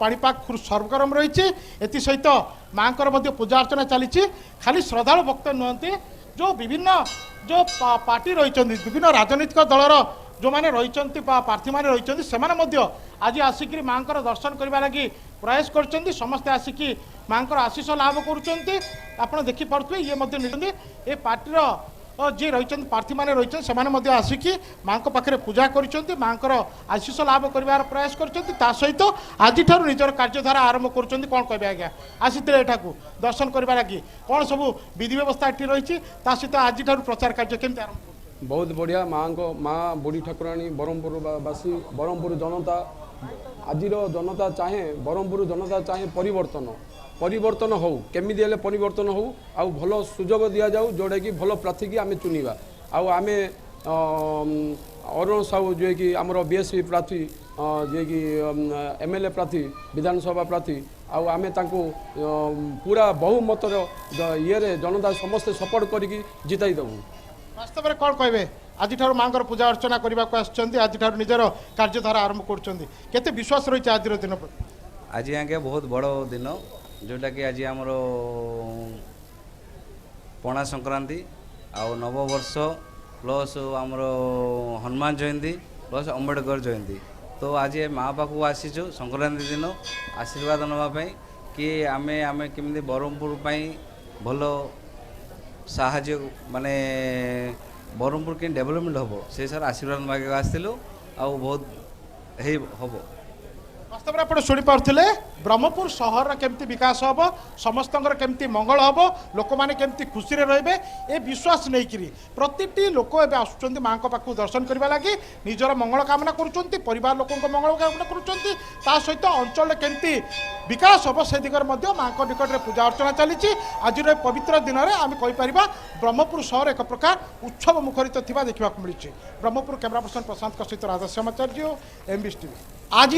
पाणीपाग सर्वगरम रही सहित माँ पूजा अर्चना चली खाली श्रद्धालु भक्त नुहति जो विभिन्न जो पार्टी रही विभिन्न राजनीतिक दलर जो मैंने रही प्रार्थी मैंने रही से आज आसिक माँ दर्शन करने लगी प्रयास कर समस्ते आसिक माँ आशीष लाभ कर देखिपे ये पार्टी जी रही प्रार्थी मैंने रही से आसिक माँ पाखे पूजा कर माँ आशीष लाभ कर प्रयास कर सहित आज निजर कार्यधारा आरंभ कर कौन कहे आज्ञा आसी एठाकू दर्शन करने लगी कौन सब विधि व्यवस्था ये रही सहित आज प्रचार कार्य केमती आरंभ बहुत बढ़िया माँ बुढ़ी ठाकुराणी ब्रह्मपुरवासी ब्रह्मपुर जनता आज जनता चाहे ब्रह्मपुर जनता चाहे परिवर्तन हो केमी हेल्ले परिवर्तन हो आउ भल सुजोग दि जाऊ जोड़ा कि भल प्रार्थी की आम चुनिबा आम अरुण साहू जे कि आमर बीएसपी प्रार्थी जे कि एमएलए प्रार्थी विधानसभा प्रार्थी आम पूरा बहुमतर ये जनता समस्ते सपोर्ट करके जिताई देबू वास्तव में कौन कहे आज माँ पूजा अर्चना करने को आज निजर कार्यधारा आरंभ कर विश्वास रही आज दिन आज आज्ञा बहुत बड़ दिन जोटा कि आज आमर पणा संक्रांति आउ नववर्ष प्लस आमर हनुमान जयंती प्लस अम्बेडकर जयंती तो आज माँ पाखु आसीचु संक्रांति दिन आशीर्वाद नापी कि आमे आमे केमती ब्रह्मपुर भल साहाଯ୍ୟ माने ब्रह्मपुर के डेवलपमेंट हम से सर आशीर्वाद मागे आसलु आउ बहुत हम वास्तव में आप शुणी पारे ब्रह्मपुर सहर केमती विकास हम समस्त केमती मंगल हम लोक मैंने केमती खुशी रे ए विश्वास नहीं करी प्रति लोक आसुँच माँ पाखु दर्शन करने लगी निजर मंगल कामना कर लोक मंगल कामना कर सहित अंचल केमती विकास हम से दिगरे माँ निकट में पूजा अर्चना चली आज पवित्र दिन में आम कहीपर ब्रह्मपुर सहर एक प्रकार उत्सव मुखरित देखा मिली ब्रह्मपुर कैमरा पर्सन प्रशांत सहित राधाश्यामाचार्य एमबीएस टीवी आज